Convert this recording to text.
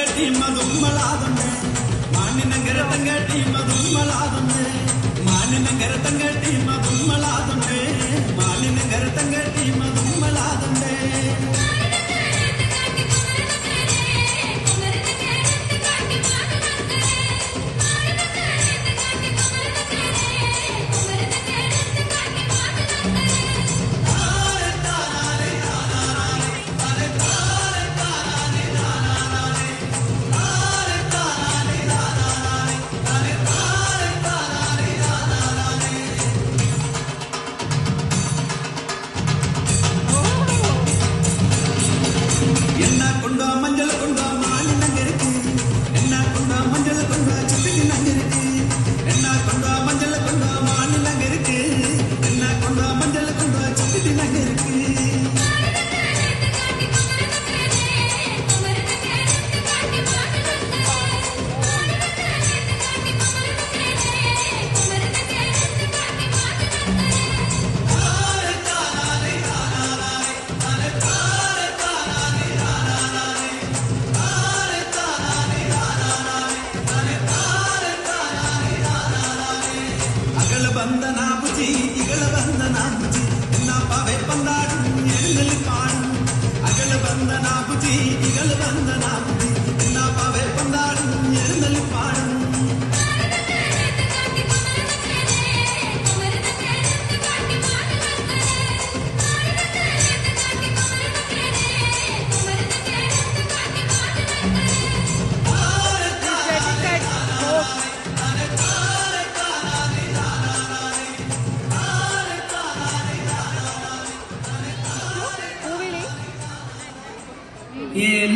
തങ്കട്ടി മതുമ്മളാതമ്മേ മാനിനങ്കര തങ്കട്ടി മതുമ്മളാതമ്മേ മാനിനങ്കര തങ്കട്ടി മതുമ്മളാതമ്മേ മാനിനങ്കര തങ്കട്ടി മതുമ്മളാതമ്മേ மஞ்சள் கொண்டா மானி நங்கருக்கு என்ன கொண்டா மஞ்சள் கொண்டா சிப்பிக்கு நங்கருக்கு என்ன கொண்டா மஞ்சள் கொண்டா மானி நங்கருக்கு என்ன கொண்டா மஞ்சள் கொண்டா சிப்பிக்கு நங்கருக்கு ಬಂದನಾ ಬುಜಿ ಇಗಳ ಬಂದನಾ ಬುಜಿ ಎನ್ನ ಪಾವೆ ಪಂದಾಡು ಎಣ್ಣಲಿ ಪಾಡು ಅಗಳ ಬಂದನಾ ಬುಜಿ ಇಗಳ ಬಂದನಾ ಬುಜಿ ಎನ್ನ ಪಾವೆ ಪಂದಾಡು ಎಣ್ಣಲಿ ಪಾಡು Yeah.